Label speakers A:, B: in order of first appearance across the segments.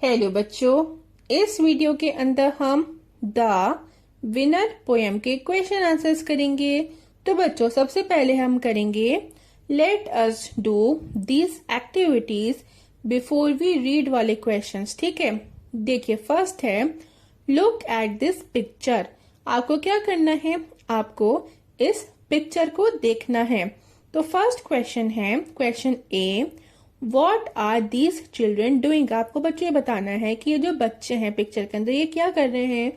A: Hello बच्चों, इस video के अंदर हम द विनर पोएम के क्वेश्चन आंसर्स करेंगे। तो बच्चों, सबसे पहले हम करेंगे let us do these activities before we read वाले क्वेश्चंस। ठीक है, देखिए फर्स्ट है लुक एट दिस पिक्चर। आपको क्या करना है? आपको इस पिक्चर को देखना है। तो फर्स्ट क्वेश्चन है question A, what are these children doing. आपको बच्चों ये बताना है कि ये जो बच्चे हैं पिक्चर के अंदर ये क्या कर रहे हैं।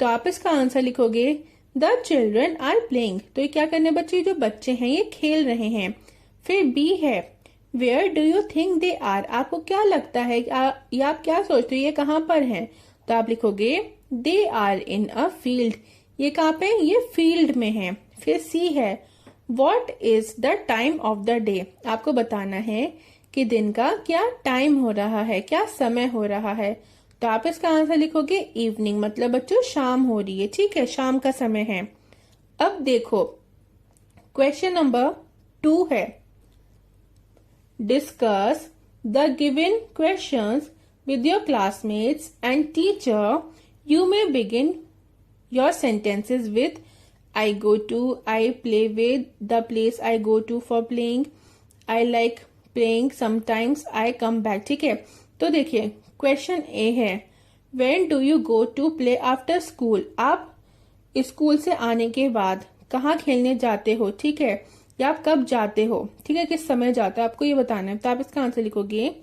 A: तो आप इसका आंसर लिखोगे द चिल्ड्रेन आर प्लेइंग। तो ये क्या करने बच्चे, जो बच्चे हैं ये खेल रहे हैं। फिर बी है where do you think they are. आपको क्या लगता है या आप क्या सोचते हो ये कहाँ पर हैं। तो आप लिखोगे they are in a field. ये कहाँ पे? ये फील्ड में है। फिर सी है what is the time of the day. आपको बताना है कि दिन का क्या टाइम हो रहा है, क्या समय हो रहा है। तो आप इसका आंसर लिखोगे इवनिंग, मतलब बच्चों शाम हो रही है। ठीक है, शाम का समय है। अब देखो क्वेश्चन नंबर 2 है discuss the given questions with your classmates and teacher. You may begin your sentences with I go to, I play with, the place I go to for playing, I like playing, sometimes I come back। ठीक है, तो देखिए question ए है When do you go to play after school। आप school से आने के बाद कहाँ खेलने जाते हो। ठीक है, या आप कब जाते हो। ठीक है, किस समय जाते हो आपको ये बताना है। तो आप इसका आंसर लिखोगे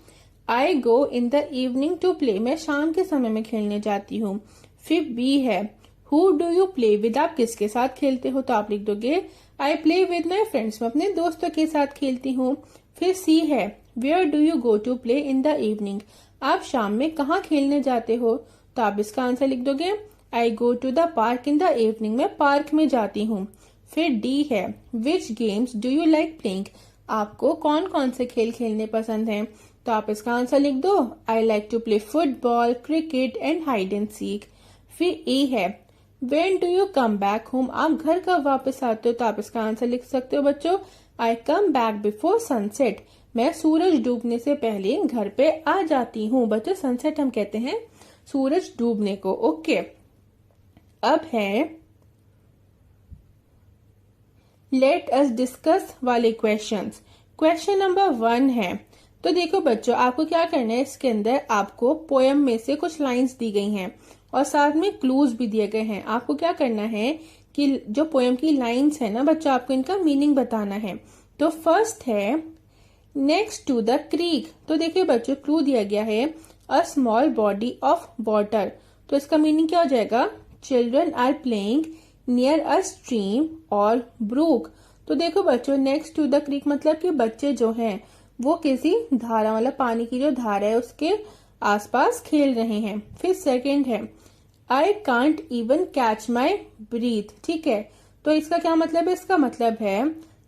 A: I go in the evening to play। मैं शाम के समय में खेलने जाती हूँ। फिर बी है Who do you play with। आप किसके साथ खेलते हो। तो आप लिख दोगे I play with my friends। मैं अपने दोस्तों के साथ खेलती हूँ। फिर सी है Where do you go to play in the evening। आप शाम में कहाँ खेलने जाते हो। तो आप इसका आंसर लिख दोगे I go to the park in the evening। मैं पार्क में जाती हूँ। फिर डी है Which games do you like playing। आपको कौन कौन से खेल खेलने पसंद हैं। तो आप इसका आंसर लिख दो I like to play football, cricket and hide and seek। फिर ई है When do you come back home। आप घर कब वापस आते हो। तो आप इसका आंसर लिख सकते हो बच्चों I come back before sunset। मैं सूरज डूबने से पहले घर पे आ जाती हूँ। बच्चों सनसेट हम कहते हैं सूरज डूबने को। ओके, अब है लेट अस डिस्कस वाले क्वेश्चंस। क्वेश्चन नंबर 1 है, तो देखो बच्चों आपको क्या करना है। इसके अंदर आपको पोयम में से कुछ लाइंस दी गई हैं और साथ में क्लूज भी दिए गए हैं। आपको क्या करना है कि जो पोयम की लाइंस है ना बच्चों, आपको इनका मीनिंग बताना है। तो फर्स्ट है नेक्स्ट टू द क्रीक। तो देखिए बच्चों क्लू दिया गया है a small body of water. तो इसका मीनिंग क्या हो जाएगा children are playing near a stream और ब्रूक। तो देखो बच्चों नेक्स्ट टू द क्रीक मतलब कि बच्चे जो हैं वो किसी धारा मतलब पानी की जो धारा है उसके आसपास खेल रहे हैं। फिर सेकंड है I can't even catch my breath. ठीक है, तो इसका क्या मतलब है। इसका मतलब है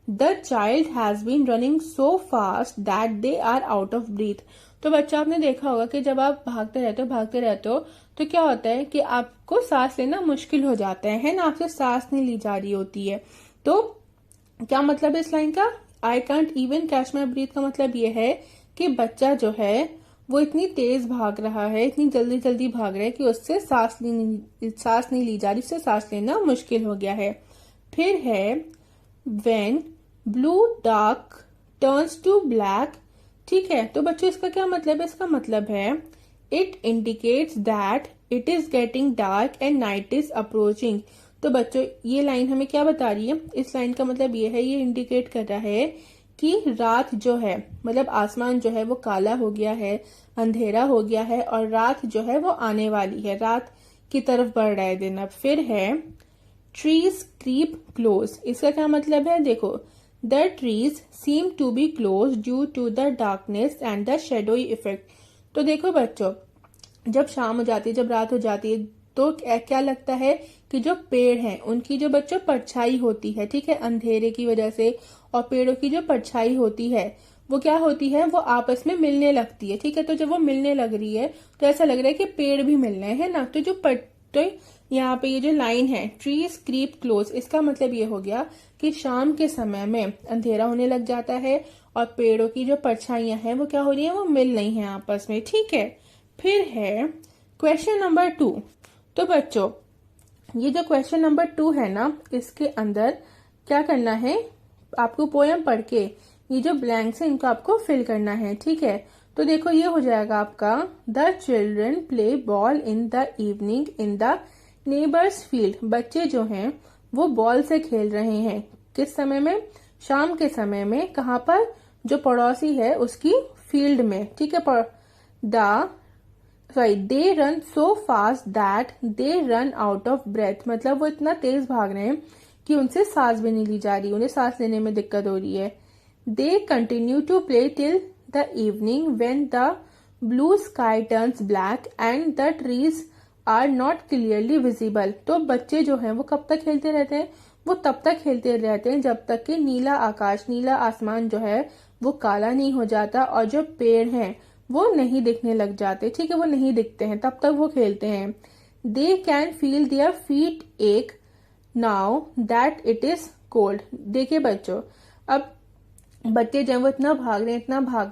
A: the child has been running so fast that they are out of breath. तो बच्चा आपने देखा होगा कि जब आप भागते रहते हो तो क्या होता है कि आपको सांस लेना मुश्किल हो जाता है ना, आपसे सांस नहीं ली जा रही होती है। तो क्या मतलब है इस लाइन का I can't even catch my breath का मतलब ये है कि बच्चा जो है वो इतनी तेज भाग रहा है, इतनी जल्दी जल्दी भाग रहा है कि उससे सांस नहीं ली जा रही, उससे सांस लेना मुश्किल हो गया है। फिर है when blue dark turns to black. ठीक है, तो बच्चों इसका क्या मतलब है। इसका मतलब है it indicates that it is getting dark and night is approaching. तो बच्चों ये लाइन हमें क्या बता रही है। इस लाइन का मतलब ये है, ये इंडिकेट कर रहा है कि रात जो है मतलब आसमान जो है वो काला हो गया है, अंधेरा हो गया है और रात जो है वो आने वाली है, रात की तरफ बढ़ रहा है दिन। अब फिर है ट्रीज क्रीप क्लोज। इसका क्या मतलब है। देखो the trees seem to be close due to the darkness and the shadowy effect. तो देखो बच्चों जब शाम हो जाती है, जब रात हो जाती है तो क्या लगता है कि जो पेड़ हैं उनकी जो बच्चों परछाई होती है, ठीक है, अंधेरे की वजह से, और पेड़ों की जो परछाई होती है वो क्या होती है, वो आपस में मिलने लगती है। ठीक है, तो जब वो मिलने लग रही है तो ऐसा लग रहा है कि पेड़ भी मिल रहे हैं ना। तो यहाँ पे ये जो लाइन है ट्रीज क्रीप क्लोज, इसका मतलब ये हो गया कि शाम के समय में अंधेरा होने लग जाता है और पेड़ों की जो परछाइयां हैं वो क्या हो रही है, वो मिल रही हैं आपस में। ठीक है, फिर है क्वेश्चन नंबर 2। तो बच्चों ये जो क्वेश्चन नंबर 2 है ना, इसके अंदर क्या करना है, आपको पोयम पढ़ के ये जो ब्लैंक्स है इनको आपको फिल करना है, ठीक है। तो देखो ये हो जाएगा आपका, the children play ball in the evening in the neighbours field. बच्चे जो हैं वो बॉल से खेल रहे हैं, किस समय में, शाम के समय में। कहाँ पर, जो पड़ोसी है उसकी फील्ड में, ठीक है। They run so fast that they run out of breath, मतलब वो इतना तेज भाग रहे हैं कि उनसे सांस भी नहीं ली जा रही, उन्हें सांस लेने में दिक्कत हो रही है। They continue to play till the evening when the blue sky turns black and the trees are not clearly visible. तो बच्चे जो हैं वो कब तक खेलते रहते हैं, वो तब तक खेलते रहते हैं जब तक कि नीला आकाश, नीला आसमान जो है वो काला नहीं हो जाता और जो पेड़ हैं वो नहीं दिखने लग जाते, ठीक है, वो नहीं दिखते हैं, तब तक वो खेलते हैं। They can feel their feet ache now that it is cold. देखिए बच्चों, अब बच्चे जब वो इतना भाग रहे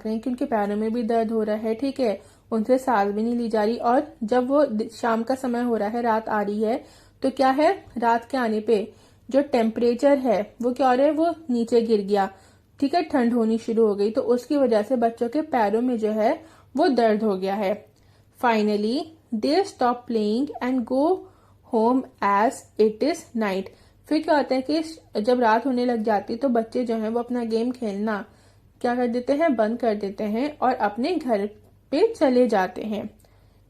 A: हैं कि उनके पैरों में भी दर्द हो रहा है, ठीक है, उनसे सांस भी नहीं ली जा रही। और जब वो शाम का समय हो रहा है, रात आ रही है, तो क्या है, रात के आने पे जो टेम्परेचर है वो क्या हो रहा है, वो नीचे गिर गया, ठीक है, ठंड होनी शुरू हो गई, तो उसकी वजह से बच्चों के पैरों में जो है वो दर्द हो गया है। Finally they stop playing and go home as it is night. फिर क्या होता है कि जब रात होने लग जाती तो बच्चे जो हैं वो अपना गेम खेलना क्या कर देते हैं, बंद कर देते हैं और अपने घर पे चले जाते हैं।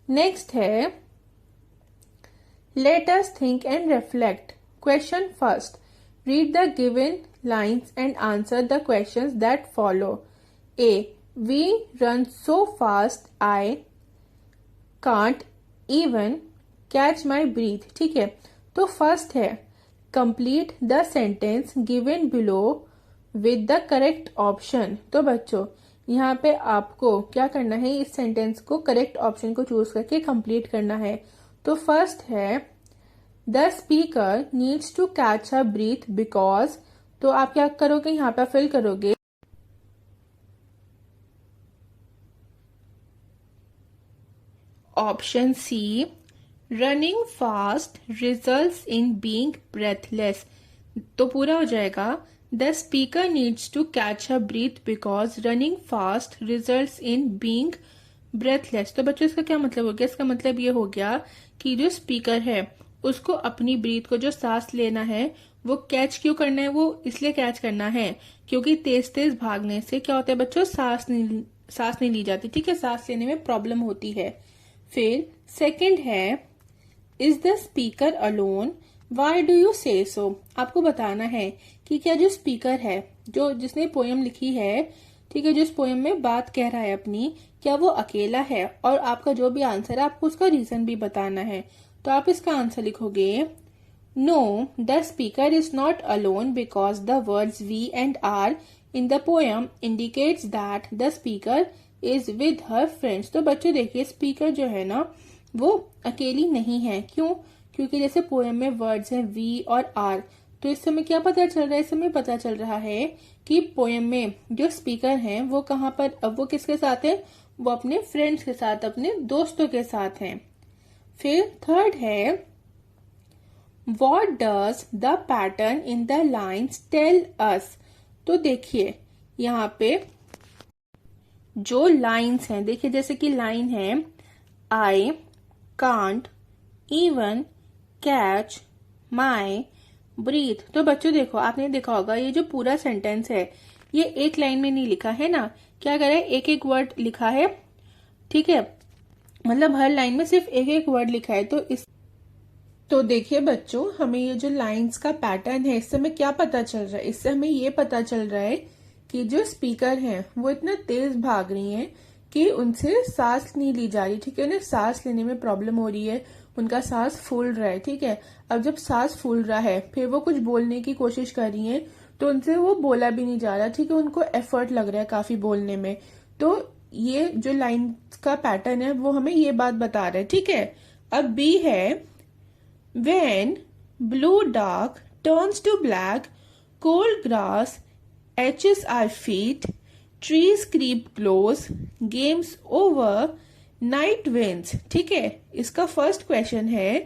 A: नेक्स्ट है, let us think and reflect. Question first, read the given lines and answer the questions that follow. A. We run so fast I can't even catch my breath. ठीक है, तो फर्स्ट है, complete the sentence given below with the correct option। तो बच्चों यहाँ पे आपको क्या करना है, इस सेंटेंस को करेक्ट ऑप्शन को चूज करके कंप्लीट करना है। तो फर्स्ट है, the speaker needs to catch a breath because. तो आप क्या करोगे, यहाँ पे फिल करोगे option C, running fast results in being breathless. तो पूरा हो जाएगा, the speaker needs to catch a breath because running fast results in being breathless. तो बच्चों इसका क्या मतलब हो गया, इसका मतलब ये हो गया कि जो स्पीकर है उसको अपनी ब्रीथ को, जो सांस लेना है, वो कैच क्यों करना है, वो इसलिए कैच करना है क्योंकि तेज तेज भागने से क्या होता है बच्चों, सांस नहीं ली जाती, ठीक है, सांस लेने में प्रॉब्लम होती है। फिर सेकंड है, is the speaker alone, why do you से सो। आपको बताना है कि क्या जो स्पीकर है, जो जिसने पोयम लिखी है, ठीक है, जो इस पोयम में बात कह रहा है अपनी, क्या वो अकेला है, और आपका जो भी आंसर है आपको उसका रीजन भी बताना है। तो आप इसका आंसर लिखोगे, No, the speaker is not alone because the words we and are in the poem indicates that the speaker is with her friends। तो बच्चों देखिए, स्पीकर जो है ना वो अकेली नहीं है, क्यों, क्योंकि जैसे पोएम में वर्ड्स हैं वी और आर, तो इस समय क्या पता चल रहा है, इस समय पता चल रहा है कि पोएम में जो स्पीकर हैं वो कहाँ पर, अब वो किसके साथ है, वो अपने फ्रेंड्स के साथ, अपने दोस्तों के साथ हैं। फिर थर्ड है, What does the pattern in the lines tell us? तो देखिए यहाँ पे जो लाइन्स हैं, देखिए जैसे कि लाइन है, I can't even catch my breath। तो बच्चों देखो, आपने देखा होगा ये जो पूरा सेंटेंस है ये एक लाइन में नहीं लिखा है ना, क्या करे, एक एक वर्ड लिखा है, ठीक है, मतलब हर लाइन में सिर्फ एक एक वर्ड लिखा है। तो देखिए बच्चों, हमें ये जो लाइंस का पैटर्न है इससे हमें क्या पता चल रहा है, इससे हमें ये पता चल रहा है कि जो स्पीकर हैं वो इतना तेज भाग रही हैं कि उनसे सांस नहीं ली जा रही, ठीक है, उन्हें सांस लेने में प्रॉब्लम हो रही है, उनका सांस फूल रहा है, ठीक है। अब जब सांस फूल रहा है फिर वो कुछ बोलने की कोशिश कर रही हैं तो उनसे वो बोला भी नहीं जा रहा, ठीक है, उनको एफर्ट लग रहा है काफी बोलने में। तो ये जो लाइन का पैटर्न है वो हमें ये बात बता रहा है, ठीक है। अब बी है, When blue dark turns to black, cold grass etches our feet, trees creep close, game's over, night winds. ठीक है, इसका फर्स्ट क्वेश्चन है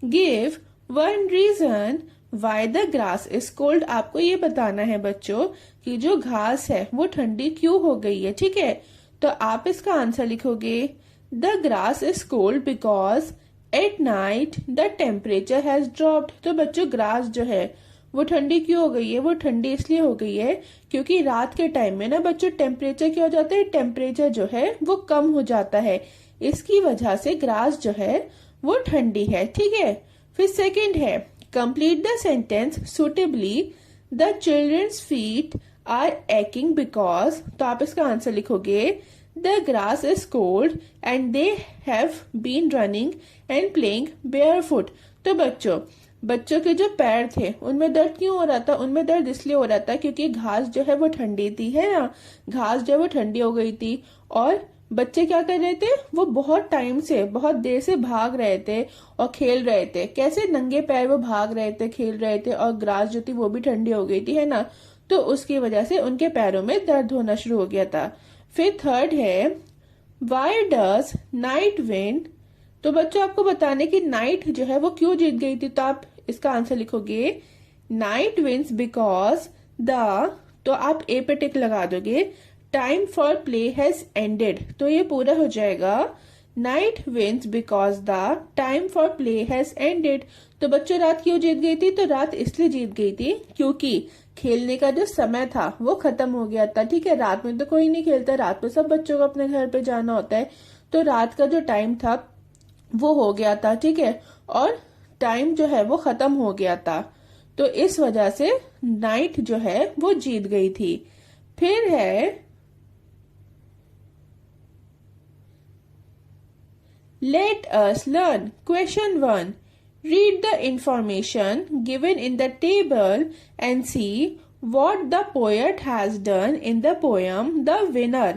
A: give one reason why the grass is cold. आपको ये बताना है बच्चों कि जो घास है वो ठंडी क्यों हो गई है। ठीक है, तो आप इसका आंसर लिखोगे the grass is cold because at night the temperature has dropped. तो बच्चों ग्रास जो है वो ठंडी क्यों हो गई है, वो ठंडी इसलिए हो गई है क्योंकि रात के टाइम में ना बच्चों टेम्परेचर क्या हो जाता है, टेम्परेचर जो है वो कम हो जाता है, इसकी वजह से ग्रास जो है वो ठंडी है। ठीक है, फिर सेकंड है complete the sentence suitably the children's feet are aching because. तो आप इसका आंसर लिखोगे the grass is cold and they have been running and playing barefoot. तो बच्चों के जो पैर थे उनमें दर्द क्यों हो रहा था, उनमें दर्द इसलिए हो रहा था क्योंकि घास जो है वो ठंडी थी, है ना, घास जो है वो ठंडी हो गई थी। और बच्चे क्या कर रहे थे, वो बहुत टाइम से बहुत देर से भाग रहे थे और खेल रहे थे। कैसे, नंगे पैर वो भाग रहे थे, खेल रहे थे, और ग्रास जो थी वो भी ठंडी हो गई थी, है ना, तो उसकी वजह से उनके पैरों में दर्द होना शुरू हो गया था। फिर थर्ड है वाई डज नाइट विंड। तो बच्चों आपको बताने की नाइट जो है वो क्यों जीत गई थी, तो आप इसका आंसर लिखोगे नाइट विंस बिकॉज द, तो आप ए पे टिक लगा दोगे, time for play has ended. तो ये पूरा हो जाएगा night wins because the time for play has ended. तो बच्चों रात क्यों जीत गई थी, तो रात इसलिए जीत गई थी क्योंकि खेलने का जो समय था वो खत्म हो गया था। ठीक है, रात में तो कोई नहीं खेलता, रात में सब बच्चों को अपने घर पे जाना होता है, तो रात का जो टाइम था वो हो गया था। ठीक है, और टाइम जो है वो खत्म हो गया था, तो इस वजह से नाइट जो है वो जीत गई थी। फिर है let us learn question 1। Read the information given in the table and see what the poet has done in the poem The Winner।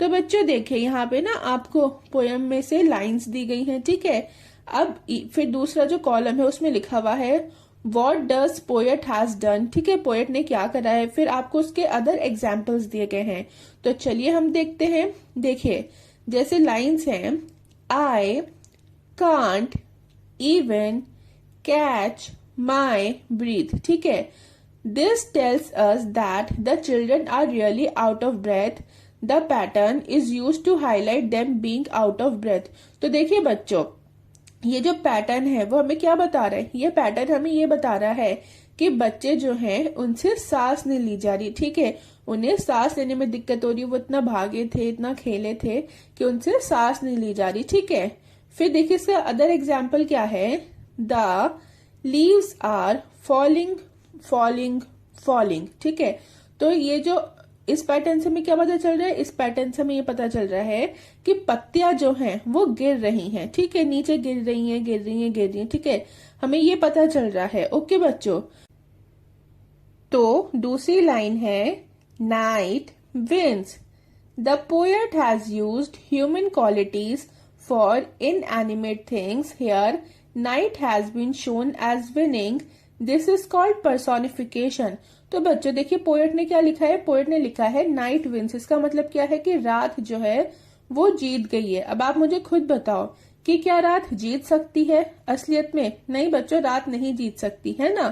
A: तो बच्चों देखिए यहाँ पे ना आपको पोयम में से लाइंस दी गई हैं। ठीक है, अब फिर दूसरा जो कॉलम है उसमें लिखा हुआ है What does poet has done। ठीक है, पोएट ने क्या करा है, फिर आपको उसके अदर एग्जाम्पल्स दिए गए हैं। तो चलिए हम देखते हैं। देखिए जैसे लाइंस हैं I can't even catch my breath। ठीक है, this tells us that the children are really out of breath। The pattern is used to highlight them being out of breath। तो देखिए बच्चों ये जो पैटर्न है वो हमें क्या बता रहा है, ये पैटर्न हमें ये बता रहा है कि बच्चे जो हैं उनसे सांस नहीं ली जा रही। ठीक है, उन्हें सांस लेने में दिक्कत हो रही है, वो इतना भागे थे, इतना खेले थे कि उनसे सांस नहीं ली जा रही। ठीक है, फिर देखिए इसका अदर एग्जाम्पल क्या है, the leaves are falling falling falling. ठीक है, तो ये जो इस पैटर्न से हमें क्या पता चल रहा है, इस पैटर्न से हमें ये पता चल रहा है कि पत्तियां जो हैं वो गिर रही हैं। ठीक है, नीचे गिर रही हैं, गिर रही हैं, गिर रही हैं। ठीक है, हमें ये पता चल रहा है। ओके बच्चों, तो दूसरी लाइन है night wins. The poet has used human qualities for inanimate things। Here night has been shown as winning। This is called personification। तो बच्चों देखिए पोएट ने क्या लिखा है, पोएट ने लिखा है नाइट विंस। इसका मतलब क्या है कि रात जो है वो जीत गई है। अब आप मुझे खुद बताओ कि क्या रात जीत सकती है असलियत में? नहीं बच्चों, रात नहीं जीत सकती, है ना।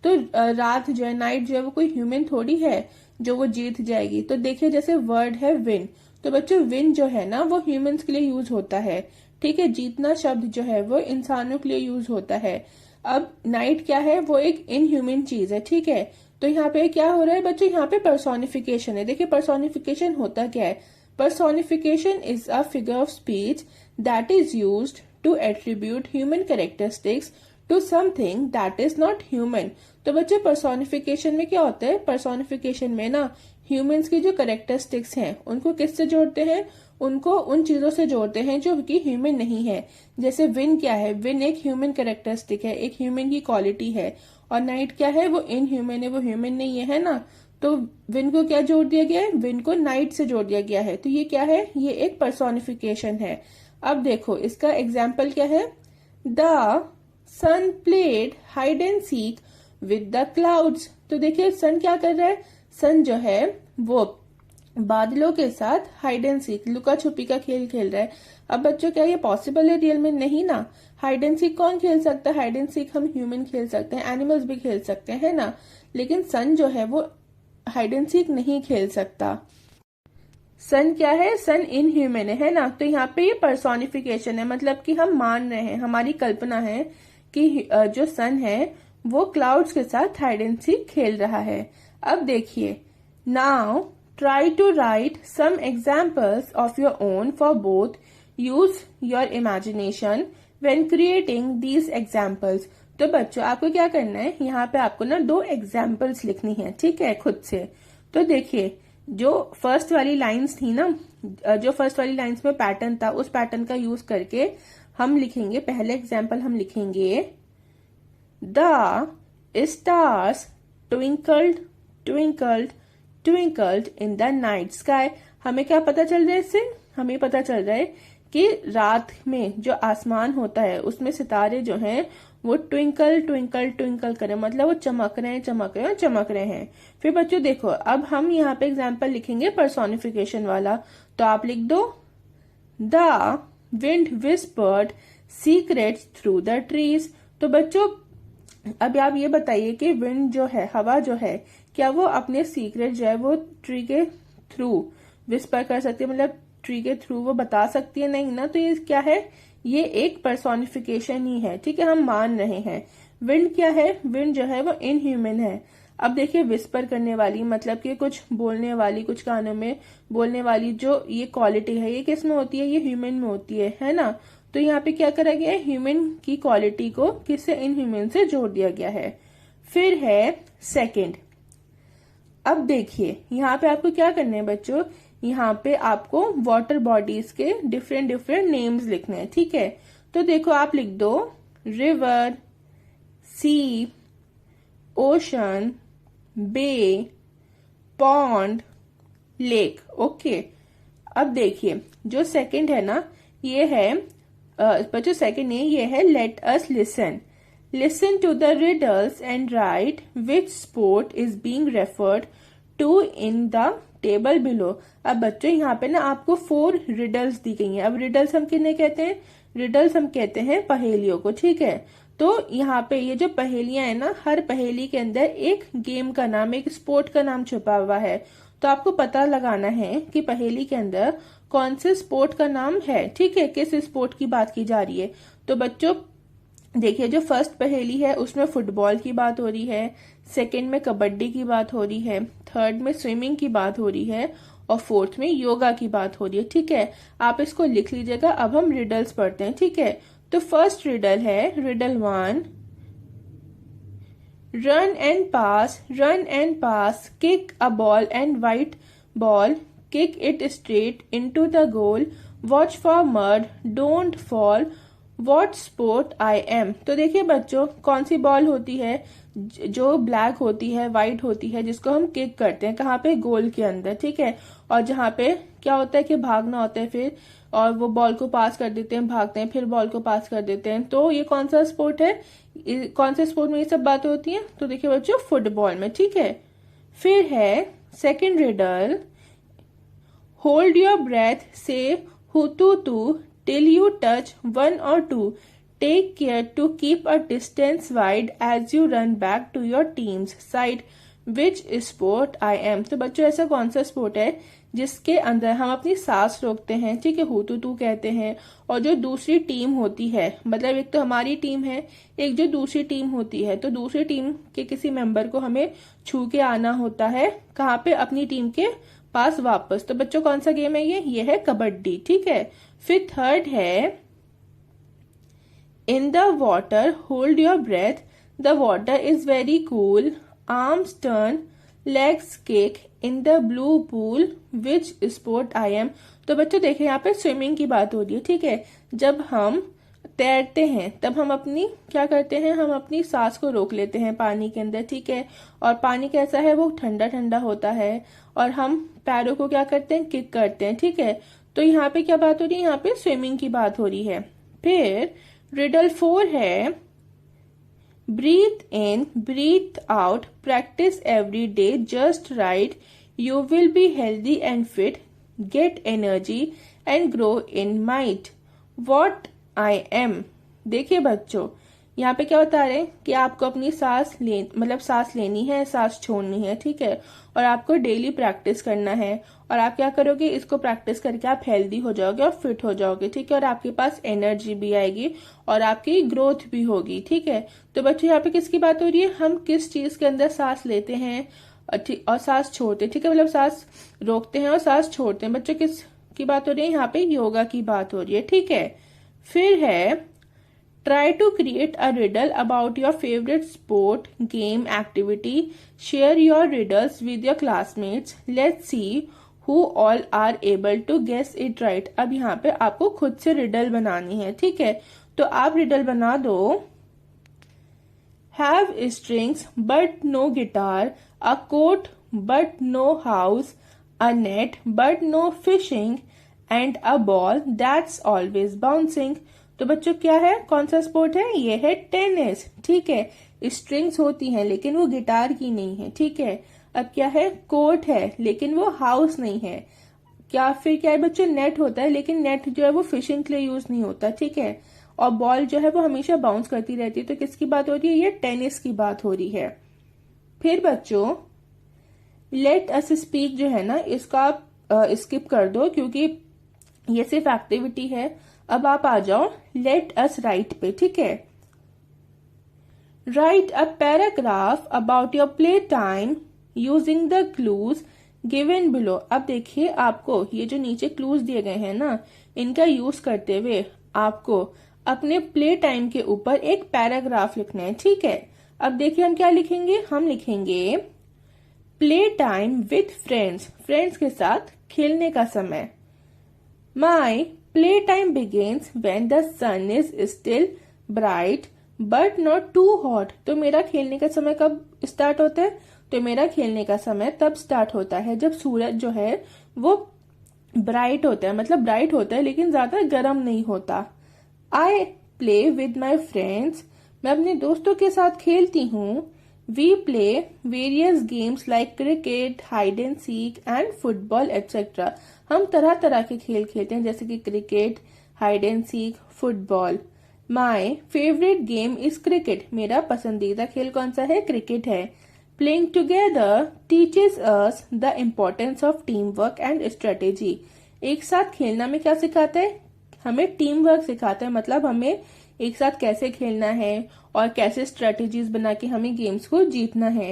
A: तो रात जो है, नाइट जो है वो कोई ह्यूमन थोड़ी है जो वो जीत जाएगी। तो देखिए जैसे वर्ड है विन, तो बच्चों विन जो है ना वो ह्यूमंस के लिए यूज होता है। ठीक है, जीतना शब्द जो है वो इंसानों के लिए यूज होता है। अब नाइट क्या है, वो एक इनह्यूमन चीज है। ठीक है, तो यहाँ पे क्या हो रहा है बच्चों, यहाँ पे पर्सोनिफिकेशन है। देखिए पर्सोनिफिकेशन होता क्या है, personification is a figure of speech that is used to attribute human characteristics to something that is not human. तो बच्चे पर्सोनिफिकेशन में क्या होता है, पर्सोनिफिकेशन में ना ह्यूमंस की जो कैरेक्टरिस्टिक्स हैं उनको किससे जोड़ते हैं, उनको उन चीजों से जोड़ते हैं जो कि ह्यूमन नहीं है। जैसे विन क्या है, विन एक ह्यूमन कैरेक्टरिस्टिक है, एक ह्यूमन की क्वालिटी है। और नाइट क्या है, वो इनह्यूमन है, वो ह्यूमन नहीं है ना। तो विन को क्या जोड़ दिया गया है, विन को नाइट से जोड़ दिया गया है। तो ये क्या है, ये एक पर्सोनिफिकेशन है। अब देखो इसका एग्जाम्पल क्या है, the sun played hide and seek with the clouds. तो देखिए सन क्या कर रहा है, सन जो है वो बादलों के साथ हाइड एंड सीक, लुका छुपी का खेल खेल रहा है। अब बच्चों क्या ये पॉसिबल है रियल में? नहीं ना। हाइड एंड सीक कौन खेल सकता है? हाइड एंड सीक हम ह्यूमन खेल सकते हैं, एनिमल्स भी खेल सकते हैं, है ना। लेकिन सन जो है वो हाइड एंड सीक नहीं खेल सकता। सन क्या है? सन इनह्यूमन है ना। तो यहाँ पे ये पर्सोनिफिकेशन है, मतलब कि हम मान रहे हैं, हमारी कल्पना है कि जो सन है वो क्लाउड्स के साथ हाइड एंड सीक खेल रहा है। अब देखिए, now try to write some examples of your own for both, use your imagination when creating these examples. तो बच्चों आपको क्या करना है, यहाँ पे आपको ना 2 एग्जाम्पल्स लिखनी है, ठीक है, खुद से। तो देखिए, जो फर्स्ट वाली लाइंस थी ना, जो फर्स्ट वाली लाइंस में पैटर्न था, उस पैटर्न का यूज करके हम लिखेंगे, पहले एग्जाम्पल हम लिखेंगे, the stars twinkled twinkled twinkled in the night sky. हमें क्या पता चल रहा है इससे? हमें पता चल रहा है कि रात में जो आसमान होता है उसमें सितारे जो हैं वो ट्विंकल ट्विंकल ट्विंकल करें, मतलब वो चमक रहे हैं चमक रहे हैं चमक रहे हैं। फिर बच्चों देखो, अब हम यहाँ पे एग्जाम्पल लिखेंगे पर्सोनिफिकेशन वाला। तो आप लिख दो, the wind whispered secrets through the trees. तो बच्चों अब आप ये बताइए कि विंड जो है, हवा जो है, क्या वो अपने सीक्रेट जो है वो ट्री के थ्रू विस्पर कर सकती है, मतलब ट्री के थ्रू वो बता सकती है? नहीं ना। तो ये क्या है? ये एक पर्सोनिफिकेशन ही है, ठीक है, हम मान रहे हैं। विंड क्या है? विंड जो है वो इनह्यूमन है। अब देखिए, विस्पर करने वाली मतलब कि कुछ बोलने वाली, कुछ कानों में बोलने वाली जो ये क्वालिटी है, ये किस में होती है? ये ह्यूमन में होती है ना। तो यहाँ पे क्या करा गया है? ह्यूमन की क्वालिटी को किससे? इनह्यूमन से जोड़ दिया गया है। फिर है सेकंड। अब देखिए, यहाँ पे आपको क्या करना है बच्चों, यहाँ पे आपको वाटर बॉडीज के डिफरेंट डिफरेंट नेम्स लिखने हैं, ठीक है। तो देखो, आप लिख दो रिवर, सी, ओशन, बे, पॉन्ड, लेक। ओके। अब देखिए, जो सेकंड है ना, ये है बच्चों सेकंड नहीं, ये है let us listen. Listen to the riddles and write which sport is being referred to in the table below. अब बच्चों यहाँ पे ना आपको 4 रिडल्स दी गई हैं। अब रिडल्स हम किन्हें कहते हैं? रिडल्स हम कहते हैं पहेलियों को, ठीक है। तो यहाँ पे ये जो पहेलियां है ना, हर पहेली के अंदर एक गेम का नाम, एक स्पोर्ट का नाम छुपा हुआ है। तो आपको पता लगाना है कि पहेली के अंदर कौन से स्पोर्ट का नाम है, ठीक है, किस स्पोर्ट की बात की जा रही है। तो बच्चों देखिए, जो फर्स्ट पहेली है उसमें फुटबॉल की बात हो रही है, सेकंड में कबड्डी की बात हो रही है, थर्ड में स्विमिंग की बात हो रही है, और फोर्थ में योगा की बात हो रही है, ठीक है। आप इसको लिख लीजिएगा। अब हम रिडल्स पढ़ते हैं, ठीक है। तो फर्स्ट रिडल है riddle 1, run and pass, kick a ball and white ball, kick it straight into the goal, watch for mud, don't fall, what sport I am. तो देखिए बच्चों, कौन सी बॉल होती है जो ब्लैक होती है, व्हाइट होती है, जिसको हम किक करते हैं, कहाँ पे? गोल के अंदर, ठीक है। और जहाँ पे क्या होता है कि भागना होता है फिर, और वो बॉल को पास कर देते हैं, भागते हैं, फिर बॉल को पास कर देते हैं। तो ये कौन सा स्पोर्ट है? कौन से स्पोर्ट में ये सब बातें होती हैं? तो देखिए बच्चों, फुटबॉल में, ठीक है। फिर है second riddle, hold your breath, say hututu till you touch 1 or 2. Take care to keep a distance wide as you run back to your team's side. Which sport I am? तो बच्चों, ऐसा कौन सा स्पोर्ट है जिसके अंदर हम अपनी सांस रोकते हैं, ठीक है, हुतुतु कहते हैं, और जो दूसरी टीम होती है, मतलब एक तो हमारी टीम है, एक जो दूसरी टीम होती है, तो दूसरी टीम के किसी मेंबर को हमें छू के आना होता है, कहाँ पे? अपनी टीम के पास वापस। तो बच्चों कौन सा गेम है ये है कबड्डी, ठीक है। फिर थर्ड है in the water, hold your breath, the water is very cool, arms turn, legs kick in the blue pool, which sport I am. तो बच्चों देखिए, यहाँ पे स्विमिंग की बात हो रही है, ठीक है। जब हम तैरते हैं तब हम अपनी क्या करते हैं? हम अपनी सांस को रोक लेते हैं पानी के अंदर, ठीक है। और पानी कैसा है? वो ठंडा ठंडा होता है, और हम पैरों को क्या करते हैं? किक करते हैं, ठीक है। तो यहाँ पे क्या बात हो रही है? यहाँ पे स्विमिंग की बात हो रही है। फिर रिडल 4 है breathe in breathe out, practice every day just right, You will be healthy and fit, get energy and grow in might. What I am. देखिए बच्चों, यहाँ पे क्या बता रहे हैं कि आपको अपनी सांस लेनी है, सांस छोड़नी है, ठीक है, और आपको डेली प्रैक्टिस करना है। और आप क्या करोगे, इसको प्रैक्टिस करके आप हेल्दी हो जाओगे और फिट हो जाओगे, ठीक है, और आपके पास एनर्जी भी आएगी और आपकी ग्रोथ भी होगी, ठीक है। तो बच्चों यहाँ पे किसकी बात हो रही है, हम किस चीज के अंदर सांस लेते हैं और सांस छोड़ते हैं, ठीक है, मतलब सांस रोकते हैं और सांस छोड़ते हैं। बच्चों किस की बात हो रही है, यहाँ पे योगा की बात हो रही है, ठीक है। फिर है try to create a riddle about your favorite sport, game, activity. Share your riddles with your classmates. Let's see who all are able to guess it right. अब यहाँ पे आपको खुद से रिडल बनानी है, ठीक है, तो आप रिडल बना दो। Have strings but no guitar, a coat but no house, a net but no fishing, and a ball that's always bouncing. तो बच्चों क्या है, कौन सा स्पोर्ट है, ये है टेनिस, ठीक है। स्ट्रिंग्स होती हैं लेकिन वो गिटार की नहीं है, ठीक है। अब क्या है, कोट है लेकिन वो हाउस नहीं है। फिर क्या है बच्चों, नेट होता है लेकिन नेट जो है वो फिशिंग के लिए यूज नहीं होता, ठीक है। और बॉल जो है वो हमेशा बाउंस करती रहती है। तो किसकी बात हो रही है, ये टेनिस की बात हो रही है। फिर बच्चों लेट अस स्पीक जो है ना, इसका आप स्किप कर दो क्योंकि ये सिर्फ एक्टिविटी है। अब आप आ जाओ लेट अस राइट पे, ठीक है। Right a paragraph about your play time using the clues given below. अब देखिए आपको ये जो नीचे क्लूज दिए गए हैं ना, इनका यूज करते हुए आपको अपने प्ले टाइम के ऊपर एक पैराग्राफ लिखना है, ठीक है। अब देखिए हम क्या लिखेंगे, हम लिखेंगे play time with friends, friends के साथ खेलने का समय। My play time begins when the sun is still bright but not too hot. तो मेरा खेलने का समय कब स्टार्ट होता है, तो मेरा खेलने का समय तब स्टार्ट होता है जब सूरज जो है वो ब्राइट होता है, मतलब ब्राइट होता है लेकिन ज्यादा गर्म नहीं होता। I play with my friends, मैं अपने दोस्तों के साथ खेलती हूँ। We play various games like cricket, hide and seek and football etcetera. हम तरह तरह के खेल खेलते हैं जैसे कि cricket, hide and seek, football. My favourite game is cricket, मेरा पसंदीदा खेल कौन सा है, क्रिकेट है। Playing together teaches us the importance of team work and strategy. एक साथ खेलना में क्या सिखाता है, हमें टीम वर्क सिखाता है, मतलब हमें एक साथ कैसे खेलना है और कैसे स्ट्रेटेजीज बना के हमें गेम्स को जीतना है।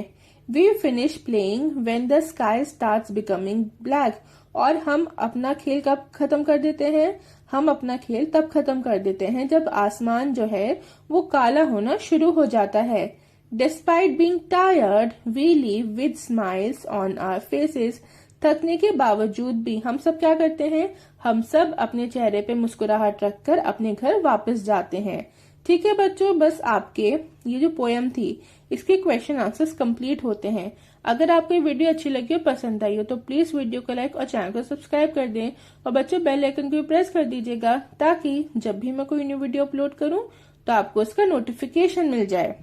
A: We finish playing when the sky starts becoming black. और हम अपना खेल कब खत्म कर देते हैं, हम अपना खेल तब खत्म कर देते हैं जब आसमान जो है वो काला होना शुरू हो जाता है। Despite being tired we leave with smiles on our faces. थकने के बावजूद भी हम सब क्या करते हैं, हम सब अपने चेहरे पे मुस्कुराहट रखकर अपने घर वापस जाते हैं। ठीक है बच्चों, बस आपके ये जो पोयम थी इसके क्वेश्चन आंसर्स कंप्लीट होते हैं। अगर आपको ये वीडियो अच्छी लगी हो, पसंद आई हो, तो प्लीज वीडियो को लाइक और चैनल को सब्सक्राइब कर दें। और बच्चों बेल आइकन को प्रेस कर दीजिएगा ताकि जब भी मैं कोई न्यू वीडियो अपलोड करूं तो आपको उसका नोटिफिकेशन मिल जाए।